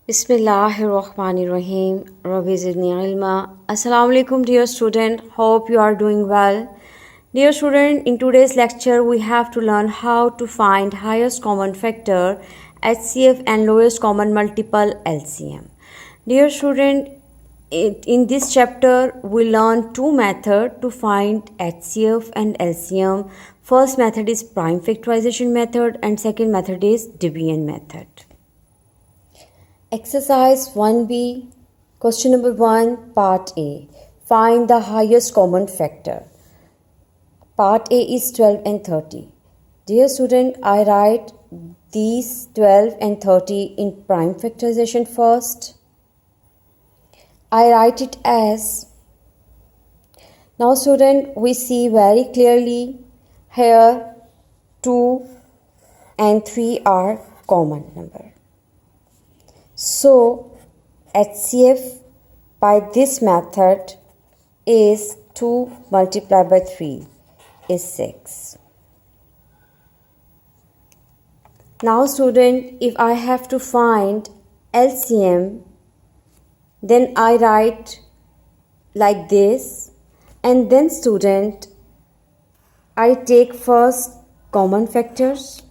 Bismillahirrahmanirrahim. Rabbi zidni ilma. Assalamu alaikum dear student. Hope you are doing well. Dear student, in today's lecture we have to learn how to find highest common factor HCF and lowest common multiple LCM. Dear student, in this chapter we learn two methods to find HCF and LCM. First method is prime factorization method and second method is division method. Exercise 1B, question number 1, part A. Find the highest common factor. Part A is 12 and 30. Dear student, I write these 12 and 30 in prime factorization first. I write it as, now student, we see very clearly here 2 and 3 are common number. So, HCF by this method is 2 multiplied by 3 is 6. Now student, if I have to find LCM, then I write like this, and then student, I take first common factors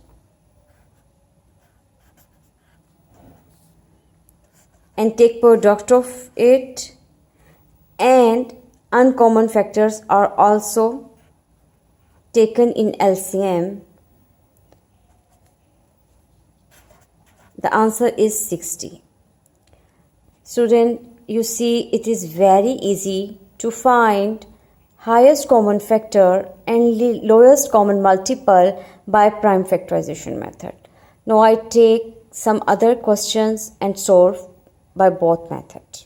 and take product of it, and uncommon factors are also taken in LCM. The answer is 60. Student, you see it is very easy to find highest common factor and lowest common multiple by prime factorization method. Now I take some other questions and solve by both methods.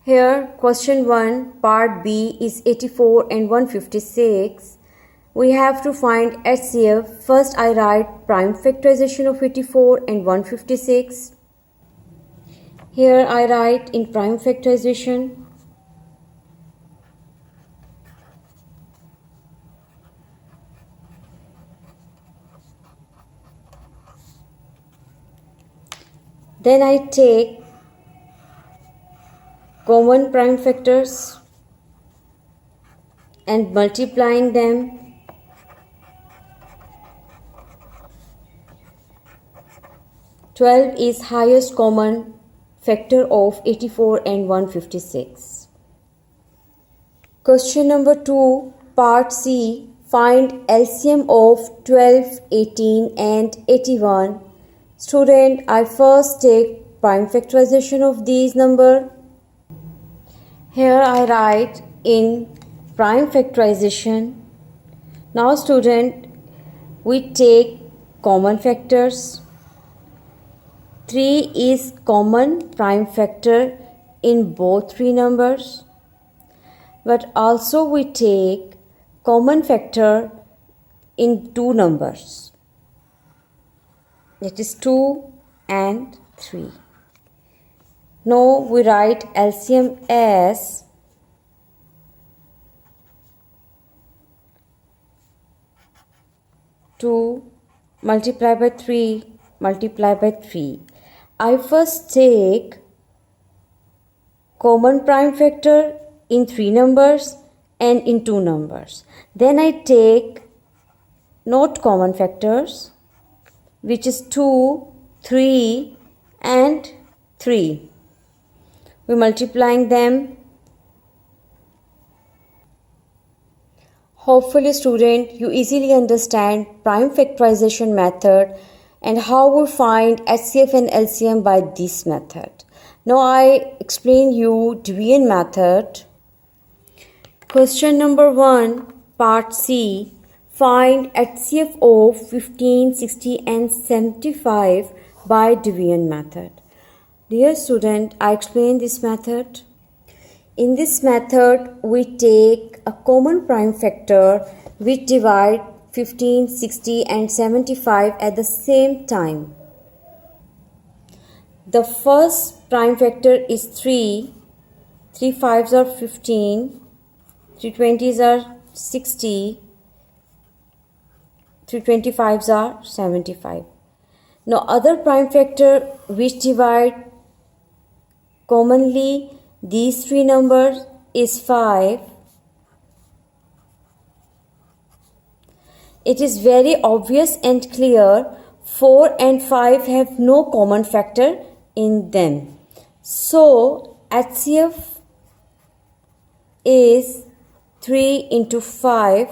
Here question 1 part B is 84 and 156. We have to find HCF. First I write prime factorization of 84 and 156. Here I write in prime factorization. Then I take common prime factors and multiplying them. Twelve is highest common factor of 84 and 156. Question number 2, part C. Find LCM of 12, 18 and 81. Student, I first take prime factorization of these number. Here I write in prime factorization. Now student, we take common factors. 3 is common prime factor in both three numbers. But also we take common factor in two numbers. That is 2 and 3. Now we write LCM as 2 multiplied by 3 multiplied by 3. I first take common prime factor in 3 numbers and in 2 numbers. Then I take not common factors, which is 2, 3 and 3. We multiplying them. Hopefully student, you easily understand prime factorization method and how we find HCF and LCM by this method. Now I explain you division method. Question number 1, part C. Find HCF of 15, 60 and 75 by division method. Dear student, I explain this method. In this method, we take a common prime factor which divide 15, 60 and 75 at the same time. The first prime factor is 3. 3 5s are 15. 3 20s are 60. 3 25s are 75. Now other prime factor which divide commonly these three numbers is 5. It is very obvious and clear 4 and 5 have no common factor in them. So HCF is 3 into 5.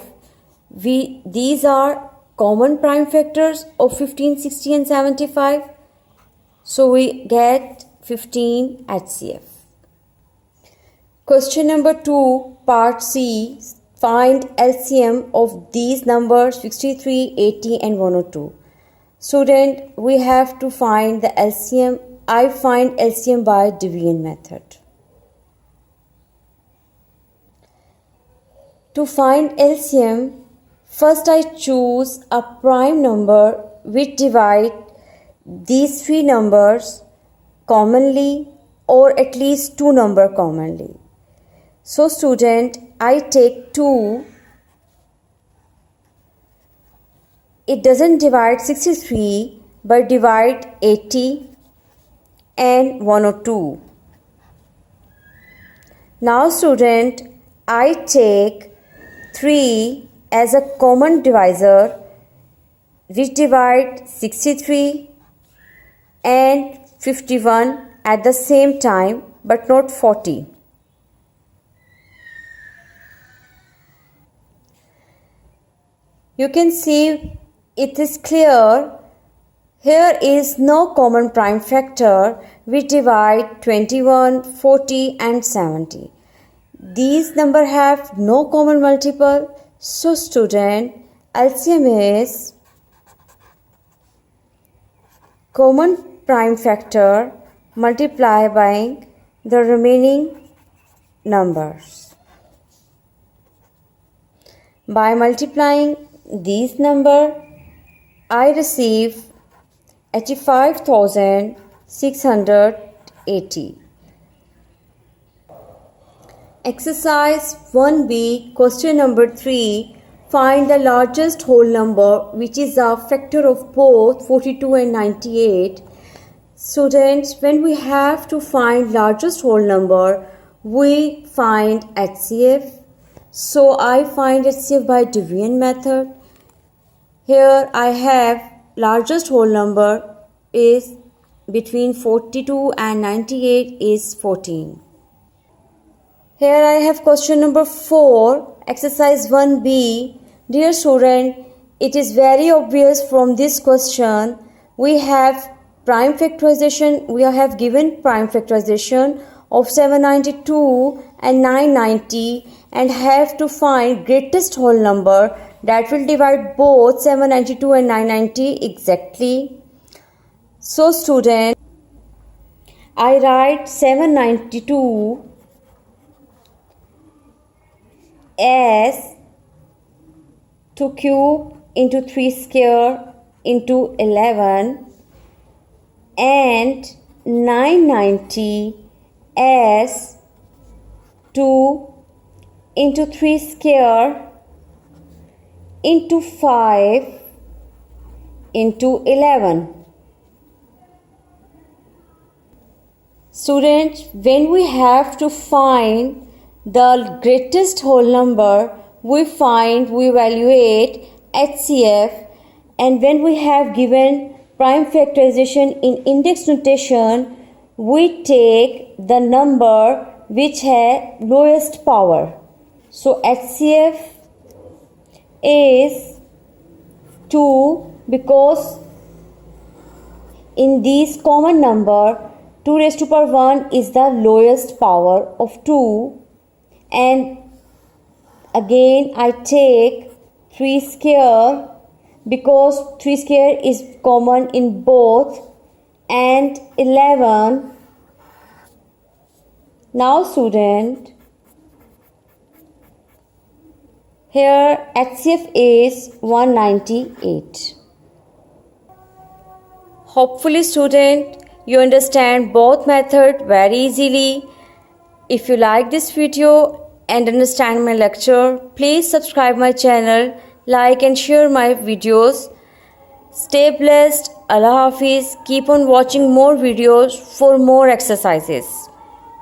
These are common prime factors of 15, 60 and 75. So we get 15 HCF. Question number 2, part C. Find LCM of these numbers 63, 80 and 102. Student, we have to find the LCM. I find LCM by division method. To find LCM, first I choose a prime number which divide these three numbers commonly or at least two numbers commonly. So student, I take 2. It doesn't divide 63 but divide 80 and 102. Now student, I take 3 as a common divisor which divide 63 and 51 at the same time but not 40. You can see it is clear. Here is no common prime factor which divide 21, 40 and 70. These numbers have no common multiple. So student, LCM is common prime factor multiplied by the remaining numbers. By multiplying these numbers, I receive 85,680. Exercise 1B, question number 3. Find the largest whole number which is a factor of both 42 and 98. Students, when we have to find largest whole number, we find HCF. So I find HCF by division method. Here I have largest whole number is between 42 and 98 is 14. Here I have question number 4, exercise 1B. Dear student, it is very obvious from this question. We have prime factorization. We have given prime factorization of 792 and 990 and have to find greatest whole number that will divide both 792 and 990 exactly. So student, I write 792 as 2 cube into 3 square into 11 and 990 as 2 into 3 square into 5 into 11. Students, when we have to find the greatest whole number, we evaluate HCF, and when we have given prime factorization in index notation, we take the number which has lowest power. So HCF is 2 because in these common number 2 raised to power 1 is the lowest power of 2, and again I take 3 square because 3 square is common in both, and 11. Now student, here HCF is 198. Hopefully student, you understand both methods very easily. If you like this video and understand my lecture, please subscribe my channel, like and share my videos. Stay blessed. Allah Hafiz. Keep on watching more videos for more exercises.